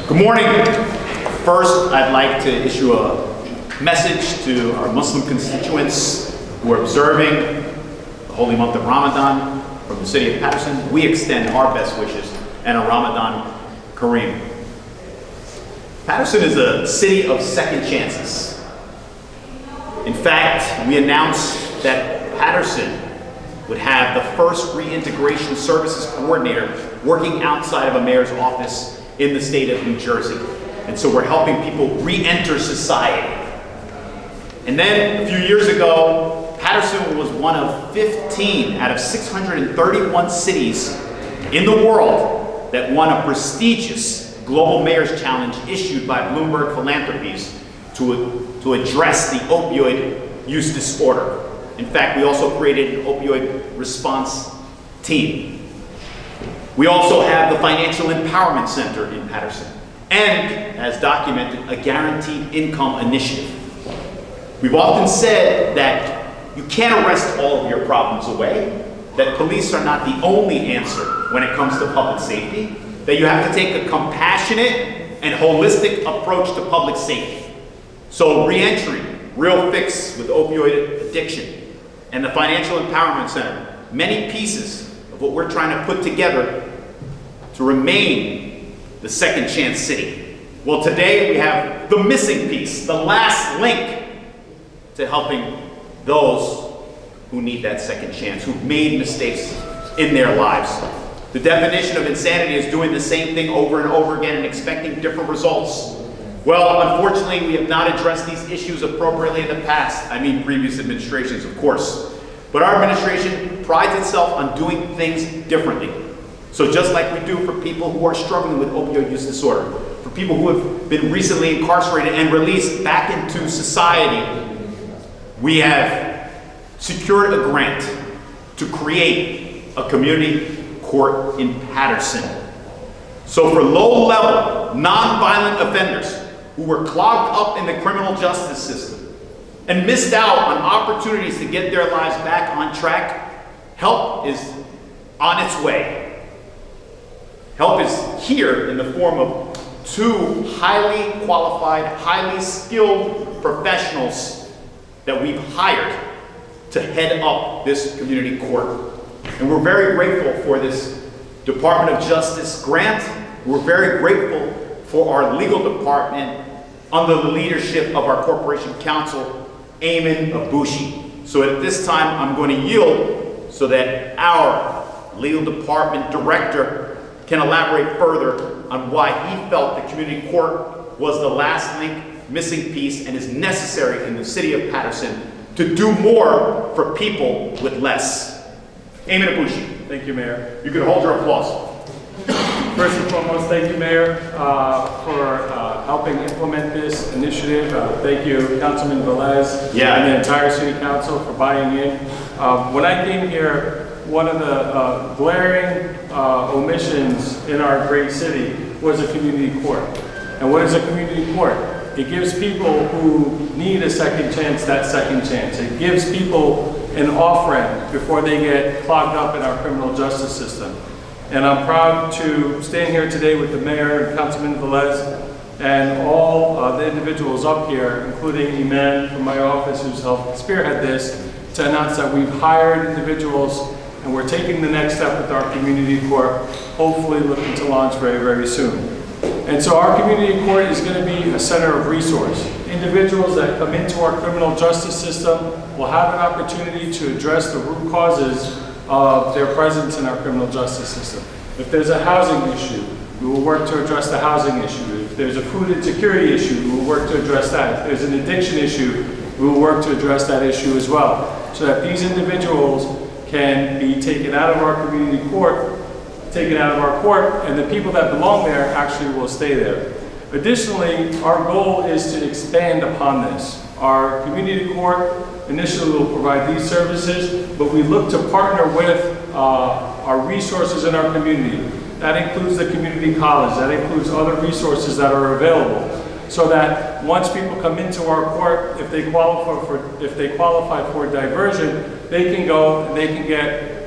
Good morning. First, I'd like to issue a message to our Muslim constituents who are observing the holy month of Ramadan from the city of Paterson. We extend our best wishes and a Ramadan Kareem. Paterson is a city of second chances. In fact, we announced that Paterson would have the first reintegration services coordinator working outside of a mayor's office in the state of New Jersey. And so we're helping people re-enter society. And then a few years ago, Paterson was one of 15 out of 631 cities in the world that won a prestigious Global Mayor's Challenge issued by Bloomberg Philanthropies to address the opioid use disorder. In fact, we also created an opioid response team. We also have the Financial Empowerment Center in Paterson, and, as documented, a guaranteed income initiative. We've often said that you can't arrest all of your problems away, that police are not the only answer when it comes to public safety, that you have to take a compassionate and holistic approach to public safety. So re-entry, real fix with opioid addiction, and the Financial Empowerment Center, many pieces of what we're trying to put together to remain the second chance city. Well, today we have the missing piece, the last link to helping those who need that second chance, who've made mistakes in their lives. The definition of insanity is doing the same thing over and over again and expecting different results. Well, unfortunately, we have not addressed these issues appropriately in the past. I mean, previous administrations, of course. But our administration prides itself on doing things differently. So just like we do for people who are struggling with opioid use disorder, for people who have been recently incarcerated and released back into society, we have secured a grant to create a community court in Paterson. So for low-level, non-violent offenders who were clogged up in the criminal justice system and missed out on opportunities to get their lives back on track, help is on its way. Help is here in the form of two highly qualified, highly skilled professionals that we've hired to head up this community court. And we're very grateful for this Department of Justice grant. We're very grateful for our legal department under the leadership of our corporation counsel, Aymen Aboushi. So at this time, I'm going to yield so that our legal department director can elaborate further on why he felt the community court was the last link, missing piece, and is necessary in the city of Paterson to do more for people with less. Aymen Aboushi. Thank you, Mayor. You can hold your applause. First and foremost, thank you, Mayor, for helping implement this initiative. Thank you, Councilman Velez, and the entire City Council for buying in. When I came here, one of the glaring omissions in our great city was a community court. And what is a community court? It gives people who need a second chance that second chance. It gives people an off-ramp before they get clogged up in our criminal justice system. And I'm proud to stand here today with the Mayor and Councilman Velez and all the individuals up here, including Aymen from my office who's helped spearhead this, to announce that we've hired individuals and we're taking the next step with our community court, hopefully looking to launch very, very soon. And so our community court is going to be a center of resource. Individuals that come into our criminal justice system will have an opportunity to address the root causes of their presence in our criminal justice system. If there's a housing issue, we will work to address the housing issue. If there's a food insecurity issue, we will work to address that. If there's an addiction issue, we will work to address that issue as well, so that these individuals can be taken out of our community court, and the people that belong there actually will stay there. Additionally, our goal is to expand upon this. Our community court initially will provide these services, but we look to partner with our resources in our community. That includes the community college, that includes other resources that are available, so that once people come into our court, if they qualify for diversion, they can go and they can get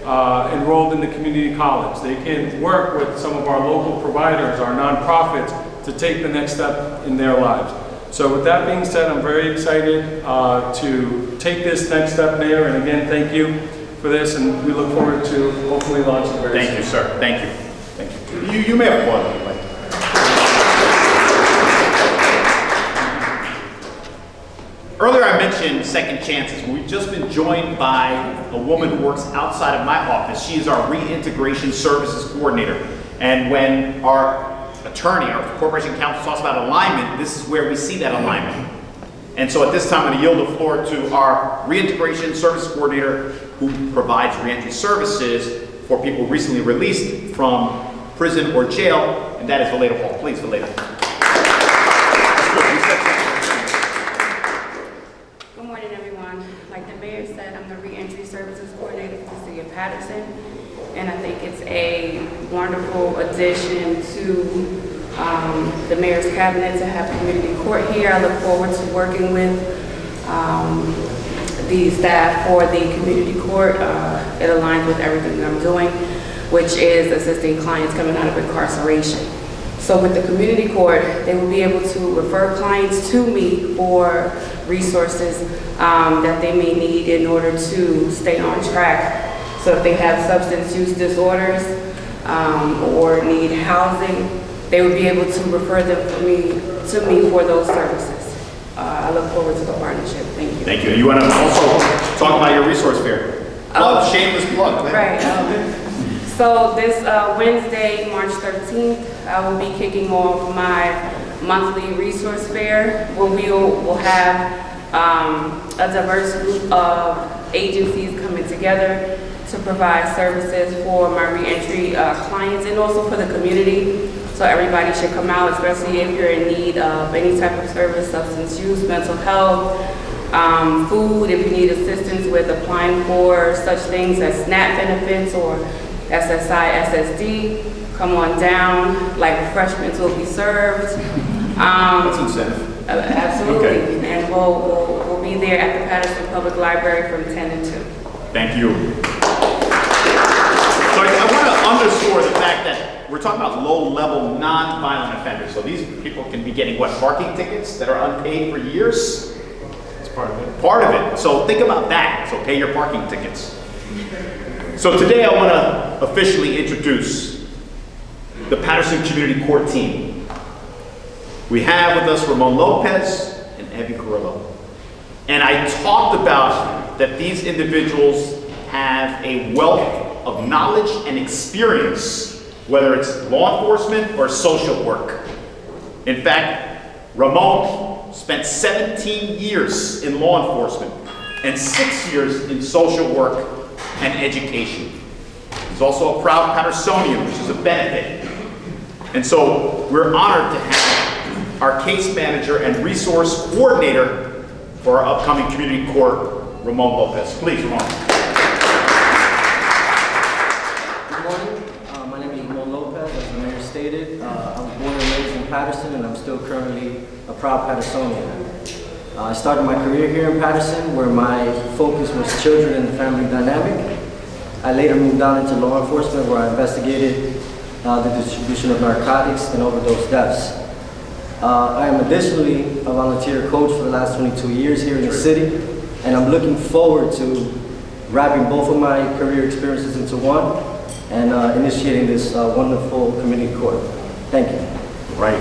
enrolled in the community college. They can work with some of our local providers, our nonprofits, to take the next step in their lives. So with that being said, I'm very excited to take this next step, Mayor, and again, thank you for this, and we look forward to hopefully launching very soon. Thank you, sir. Thank you. Thank you. You may applaud if you'd like. Earlier I mentioned second chances. We've just been joined by a woman who works outside of my office. She is our Reintegration Services Coordinator. And when our attorney, our Corporation Counsel talks about alignment, this is where we see that alignment. And so at this time, I'm going to yield the floor to our Reintegration Services Coordinator who provides reentry services for people recently released from prison or jail, and that is Valeda Hall. Please, Valeda. Good morning, everyone. Like the mayor said, I'm the Reentry Services Coordinator for the City of Paterson, and I think it's a wonderful addition to the mayor's cabinet to have community court here. I look forward to working with the staff for the community court. It aligns with everything that I'm doing, which is assisting clients coming out of incarceration. So with the community court, they will be able to refer clients to me for resources that they may need in order to stay on track. So if they have substance use disorders or need housing, they would be able to refer them to me for those services. I look forward to the partnership. Thank you. Thank you. You want to also talk about your resource fair? Shameless plug. Right. So this Wednesday, March 13th, I will be kicking off my monthly resource fair where we will have a diverse group of agencies coming together to provide services for my reentry clients and also for the community. So everybody should come out, especially if you're in need of any type of service, substance use, mental health, food, if you need assistance with applying for such things as SNAP benefits or SSI, SSD, come on down, like refreshments will be served. That's incentive. Absolutely, Okay. And we'll be there at the Paterson Public Library from 10 to 2. Thank you. So I want to underscore the fact that we're talking about low-level, non-violent offenders. So these people can be getting, what, parking tickets that are unpaid for years? That's part of it. Part of it. So think about that. So pay your parking tickets. So today I want to officially introduce the Paterson Community Court team. We have with us Ramon Lopez and Evie Carrillo. And I talked about that these individuals have a wealth of knowledge and experience, whether it's law enforcement or social work. In fact, Ramon spent 17 years in law enforcement and 6 years in social work and education. He's also a proud Patersonian, which is a benefit. And so we're honored to have our case manager and resource coordinator for our upcoming community court, Ramon Lopez. Please, Ramon. Good morning. My name is Ramon Lopez, as the mayor stated. I was born and raised in Paterson, and I'm still currently a proud Patersonian. I started my career here in Paterson, where my focus was children and family dynamic. I later moved on into law enforcement, where I investigated the distribution of narcotics and overdose deaths. I am additionally a volunteer coach for the last 22 years here in the city, and I'm looking forward to wrapping both of my career experiences into one and initiating this wonderful community court. Thank you. Right.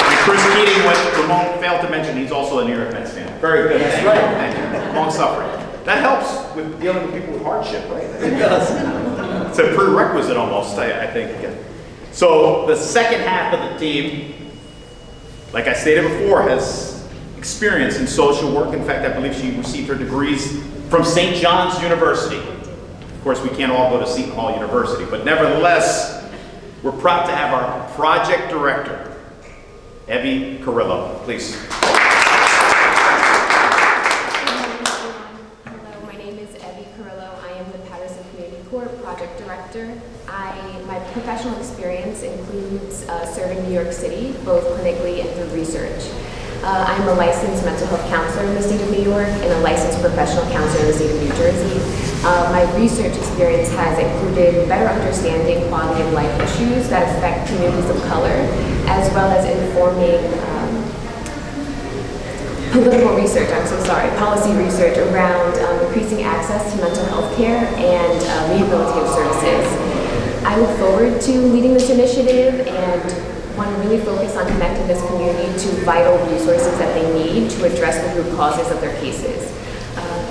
And Chris Keating, what Ramon failed to mention, he's also a New York Mets fan. Very good. That's Thank right. you. Thank you. Long suffering. That helps with dealing with people with hardship, right? It does. It's a prerequisite almost, I think. So the second half of the team, like I stated before, has experience in social work. In fact, I believe she received her degrees from St. John's University. Of course, we can't all go to Seton Hall University, but nevertheless, we're proud to have our project director, Evie Carrillo. Please. Hello, my name is Evie Carrillo. I am the Paterson Community Court project director. My professional experience includes serving New York City, both clinically and through research. I'm a licensed mental health counselor in the state of New York and a licensed professional counselor in the state of New Jersey. My research experience has included better understanding quality of life issues that affect communities of color, as well as informing policy research around increasing access to mental health care and rehabilitative services. I look forward to leading this initiative and want to really focus on connecting this community to vital resources that they need to address the root causes of their cases.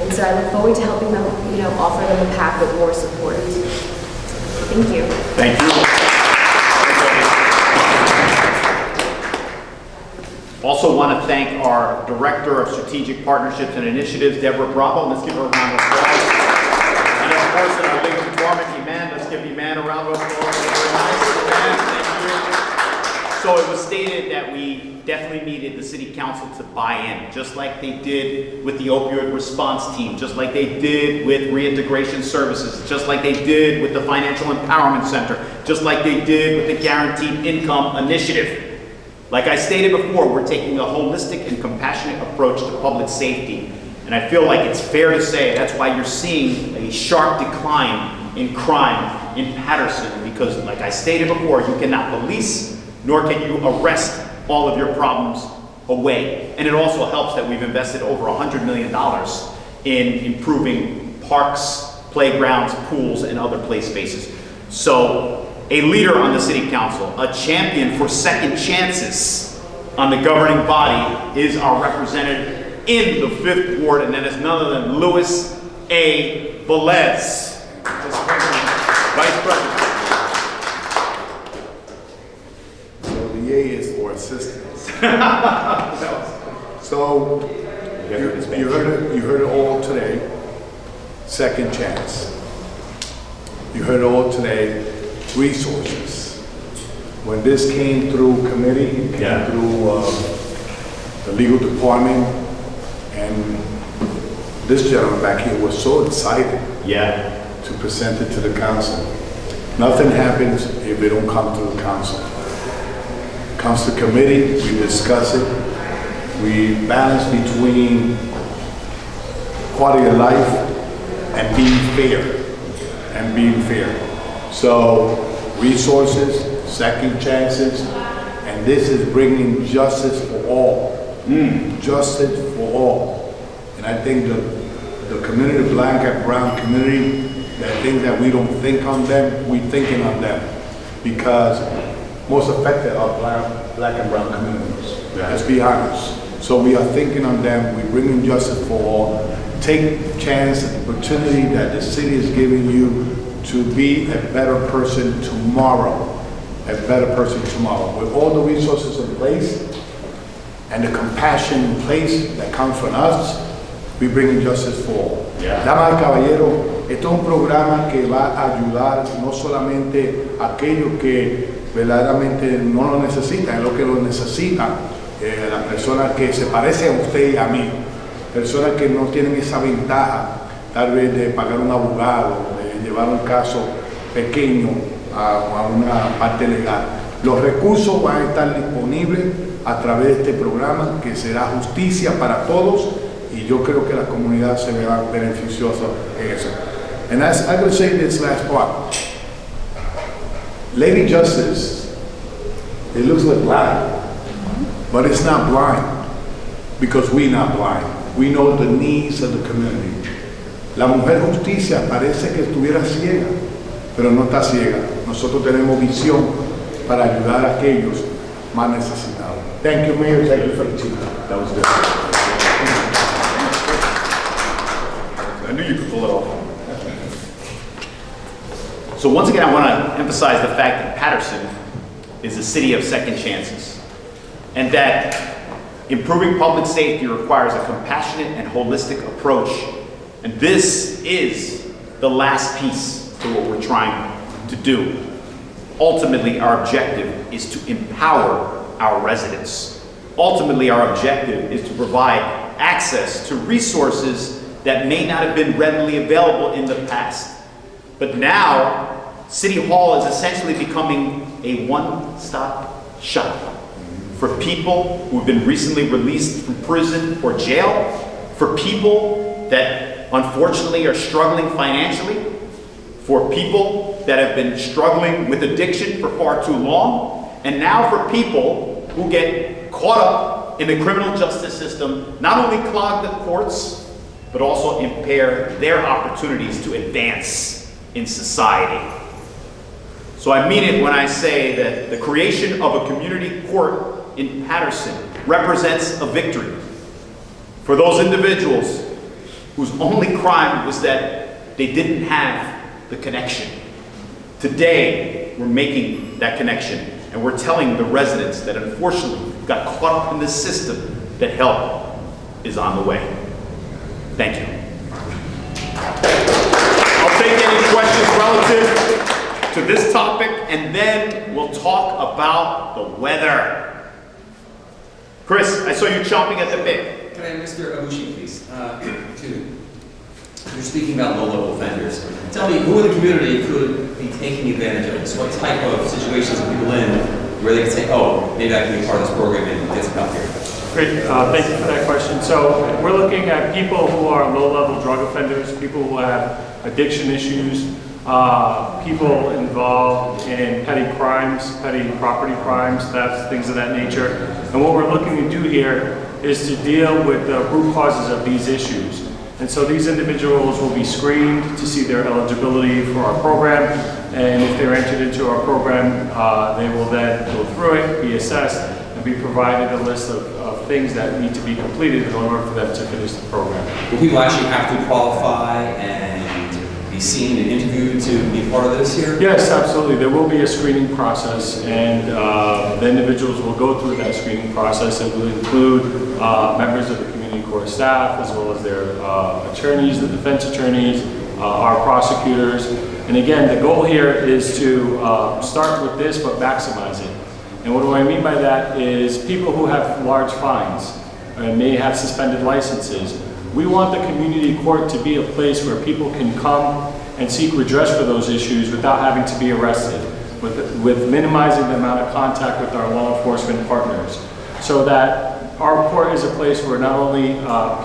And so I look forward to helping them, offer them a path with more support. Thank you. Thank you. Also want to thank our Director of Strategic Partnerships and Initiatives, Deborah Bravo. Let's give her a round of applause. And of course, in our legal department, Aymen. Let's give Aymen a round of applause. Very nice. Aymen, thank you. So it was stated that we definitely needed the City Council to buy in, just like they did with the opioid response team, just like they did with reintegration services, just like they did with the Financial Empowerment Center, just like they did with the Guaranteed Income Initiative. Like I stated before, we're taking a holistic and compassionate approach to public safety. And I feel like it's fair to say that's why you're seeing a sharp decline in crime in Paterson, because like I stated before, you cannot police, nor can you arrest all of your problems away. And it also helps that we've invested over $100 million in improving parks, playgrounds, pools, and other play spaces. So, a leader on the City Council, a champion for second chances on the governing body is our representative in the 5th Ward, and that is none other than Louis A. Velez, Vice President. So the A is for assistance. So you heard it all today. Second chance. You heard it all today. Resources. When this came through committee, it came through the legal department, and this gentleman back here was so excited to present it to the council. Nothing happens if it don't come to the council. It comes to committee, we discuss it, we balance between quality of life and being fair. So, resources, second chances, and this is bringing justice for all. Justice for all. And I think the community, the black and brown community, that things that we don't think on them, we thinking on them. Because most affected are black and brown communities. Let's be honest. So we are thinking on them, we're bringing justice for all. Take chance and opportunity that the city is giving you to be a better person tomorrow. A better person tomorrow. With all the resources in place and the compassion in place that comes from us, we bring justice for all. Damas y caballeros, esto es un programa que va a ayudar no solamente a aquellos que verdaderamente no lo necesitan, es lo que lo necesitan, las personas que se parecen a usted y a mí, personas que no tienen esa ventaja, tal vez de pagar un abogado, llevar un caso pequeño a una parte legal. Los recursos van a estar disponibles a través de este programa que será justicia para todos, y yo creo que la comunidad se verá beneficiosa en eso. And as I will say this last part, Lady Justice, it looks like blind, but it's not blind because we're not blind. We know the needs of the community. La mujer justicia parece que estuviera ciega, pero no está ciega. Nosotros tenemos visión para ayudar a aquellos más necesitados. Thank you, Mayor. Thank you for the team. That was good. I knew you could pull it off. So once again, I want to emphasize the fact that Paterson is a city of second chances, and that improving public safety requires a compassionate and holistic approach. And this is the last piece to what we're trying to do. Ultimately, our objective is to empower our residents. Ultimately, our objective is to provide access to resources that may not have been readily available in the past. But now, City Hall is essentially becoming a one-stop shop for people who've been recently released from prison or jail, for people that unfortunately are struggling financially, for people that have been struggling with addiction for far too long, and now for people who get caught up in the criminal justice system, not only clog the courts, but also impair their opportunities to advance in society. So I mean it when I say that the creation of a community court in Paterson represents a victory for those individuals whose only crime was that they didn't have the connection. Today, we're making that connection, and we're telling the residents that unfortunately got caught up in this system that help is on the way. Thank you. I'll take any questions relative to this topic, and then we'll talk about the weather. Chris, I saw you chomping at the bit. Can I have Mr. Aboushi, please? You're speaking about low-level offenders. Tell me, who in the community could be taking advantage of this? What type of situations are people in where they can say, oh, maybe I can be part of this program and get some help here? Great, thank you for that question. So we're looking at people who are low-level drug offenders, people who have addiction issues, people involved in petty crimes, petty property crimes, thefts, things of that nature. And what we're looking to do here is to deal with the root causes of these issues. And so these individuals will be screened to see their eligibility for our program. And if they're entered into our program, they will then go through it, be assessed, and be provided a list of things that need to be completed in order for them to finish the program. Will people actually have to qualify and be seen and interviewed to be part of this here? Yes, absolutely. There will be a screening process, and the individuals will go through that screening process. It will include members of the community court staff, as well as their attorneys, the defense attorneys, our prosecutors. And again, the goal here is to start with this, but maximize it. And what do I mean by that is people who have large fines and may have suspended licenses. We want the community court to be a place where people can come and seek redress for those issues without having to be arrested, with minimizing the amount of contact with our law enforcement partners, so that our court is a place where not only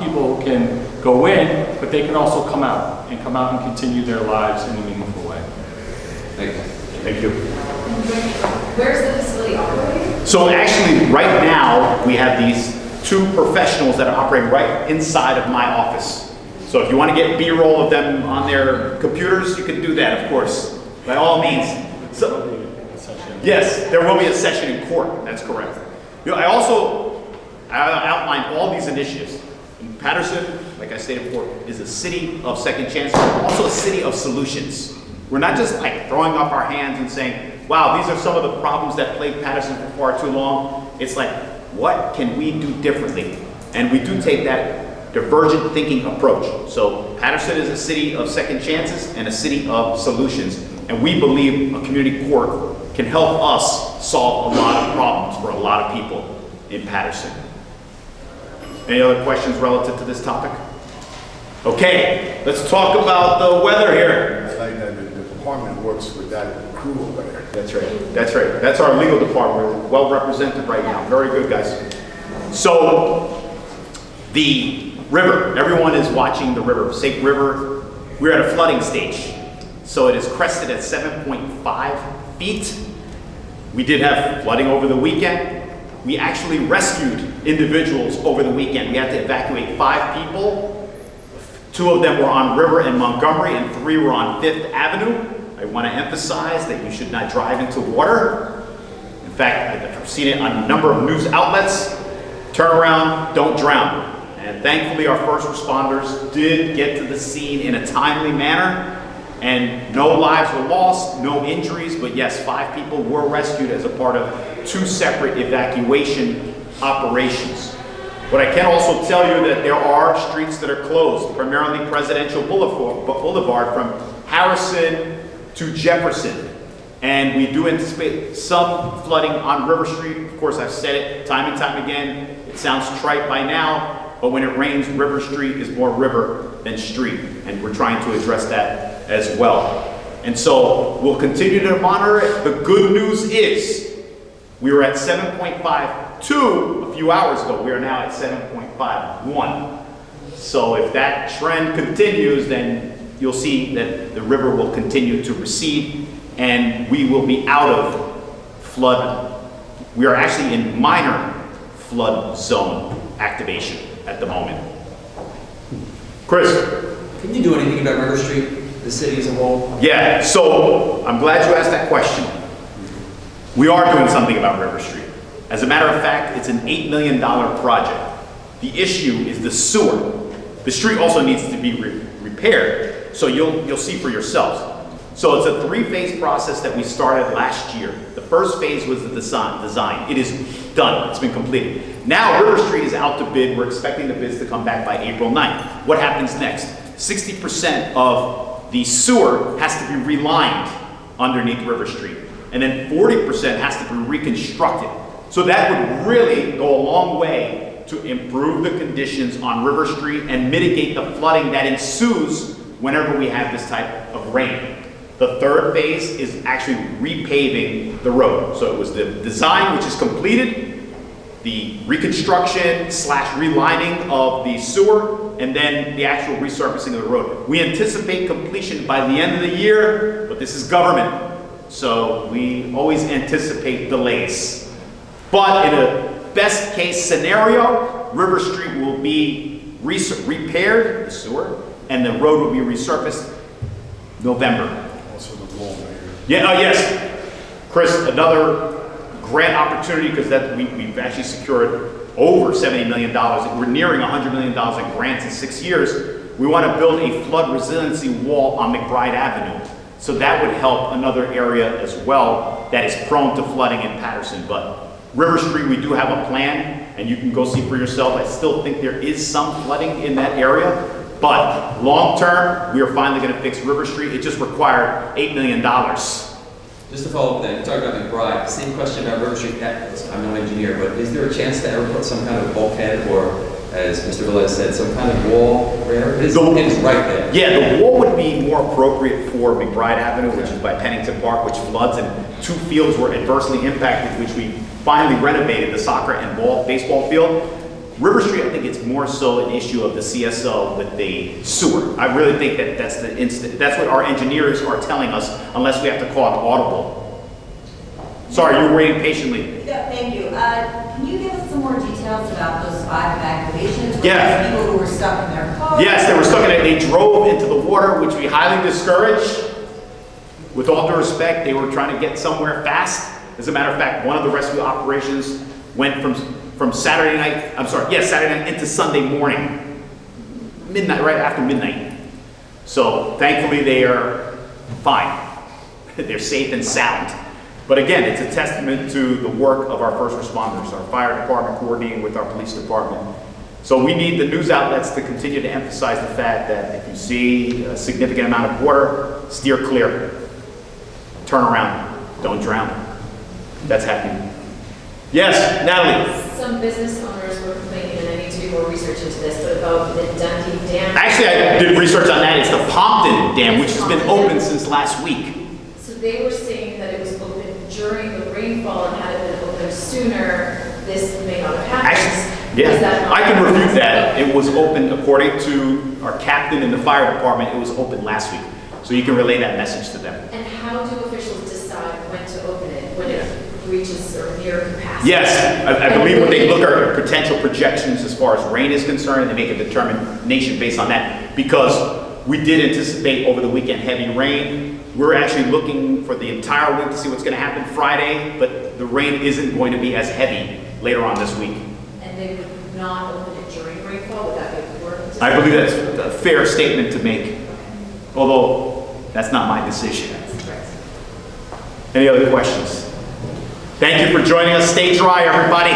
people can go in, but they can also come out and continue their lives in a meaningful way. Thank you. Thank you. Where's the facility operating? So actually, right now, we have these two professionals that are operating right inside of my office. So if you want to get B-roll of them on their computers, you can do that, of course, by all means. So, yes, there will be a session in court, that's correct. You know, I outlined all these initiatives. And Paterson, like I stated before, is a city of second chances, but also a city of solutions. We're not just like throwing up our hands and saying, wow, these are some of the problems that plague Paterson for far too long. It's like, what can we do differently? And we do take that divergent thinking approach. So Paterson is a city of second chances and a city of solutions. And we believe a community court can help us solve a lot of problems for a lot of people in Paterson. Any other questions relative to this topic? Okay, let's talk about the weather here. It's like that the department works with that crew over there. That's right. That's right. That's our legal department. We're well represented right now. Very good, guys. So, the river. Everyone is watching the river. Sayegh River. We're at a flooding stage. So it is crested at 7.5 feet. We did have flooding over the weekend. We actually rescued individuals over the weekend. We had to evacuate 5 people. 2 of them were on River and Montgomery, and 3 were on 5th Avenue. I want to emphasize that you should not drive into water. In fact, I've seen it on a number of news outlets. Turn around, don't drown. And thankfully, our first responders did get to the scene in a timely manner, and no lives were lost, no injuries, but yes, 5 people were rescued as a part of 2 separate evacuation operations. But I can also tell you that there are streets that are closed, primarily Presidential Boulevard from Harrison to Jefferson. And we do anticipate some flooding on River Street. Of course, I've said it time and time again. It sounds trite by now, but when it rains, River Street is more river than street. And we're trying to address that as well. And so we'll continue to monitor it. The good news is we were at 7.5 2 a few hours ago. We are now at 7.51. So if that trend continues, then you'll see that the river will continue to recede and we will be out of flood. We are actually in minor flood zone activation at the moment. Chris? Can you do anything about River Street, the city as a whole? Yeah, so I'm glad you asked that question. We are doing something about River Street. As a matter of fact, it's an $8 million project. The issue is the sewer. The street also needs to be repaired, so you'll see for yourselves. So it's a 3-phase process that we started last year. The first phase was the design. It is done, it's been completed. Now River Street is out to bid. We're expecting the bids to come back by April 9th. What happens next? 60% of the sewer has to be relined underneath River Street. And then 40% has to be reconstructed. So that would really go a long way to improve the conditions on River Street and mitigate the flooding that ensues whenever we have this type of rain. The third phase is actually repaving the road. So it was the design, which is completed, the reconstruction / relining of the sewer, and then the actual resurfacing of the road. We anticipate completion by the end of the year, but this is government, so we always anticipate delays. But in a best case scenario, River Street will be repaired, the sewer, and the road will be resurfaced November. Also the wall right here. Yeah, yes. Chris, another grant opportunity, because that we've actually secured over $70 million. We're nearing $100 million in grants in 6 years. We want to build a flood resiliency wall on McBride Avenue. So that would help another area as well that is prone to flooding in Paterson. But River Street, we do have a plan, and you can go see for yourself. I still think there is some flooding in that area. But long term, we are finally going to fix River Street. It just required $8 million. Just to follow up then, you talked about McBride, same question about River Street. I'm no engineer, but is there a chance to ever put some kind of bulkhead or, as Mr. Velez said, some kind of wall where it is right there? Yeah, the wall would be more appropriate for McBride Avenue, which is by Pennington Park, which floods, and 2 fields were adversely impacted, which we finally renovated, the soccer and baseball field. River Street, I think it's more so an issue of the CSO with the sewer. I really think that that's what our engineers are telling us, unless we have to call an audible. Sorry, you were waiting patiently. Yeah, thank you. Can you give us some more details about those 5 evacuations? Yeah. Those people who were stuck in their cars? Yes, they were stuck in it. They drove into the water, which we highly discourage. With all due respect, they were trying to get somewhere fast. As a matter of fact, one of the rescue operations went from Saturday night into Sunday morning, midnight, right after midnight. So thankfully they are fine. They're safe and sound. But again, it's a testament to the work of our first responders, our fire department coordinating with our police department. So we need the news outlets to continue to emphasize the fact that if you see a significant amount of water, steer clear, turn around, don't drown. That's happening. Yes, Natalie. Some business owners were complaining, and I need to do more research into this, but about the Dundee Dam. Actually, I did research on that. It's the Pompton Dam, which has been open since last week. So they were saying that it was open during the rainfall, and had it been open sooner, this may not have happened. Actually, yeah, I can refute that. It was open, according to our captain in the fire department, it was open last week. So you can relay that message to them. And how do officials decide when to open it, when it reaches or near capacity? Yes, I believe when they look at potential projections as far as rain is concerned, they make a determination based on that. Because we did anticipate over the weekend heavy rain. We're actually looking for the entire week to see what's going to happen Friday, but the rain isn't going to be as heavy later on this week. And they would not open it during rainfall? Would that be important? I believe that's a fair statement to make, although that's not my decision. Any other questions? Thank you for joining us. Stay dry, everybody.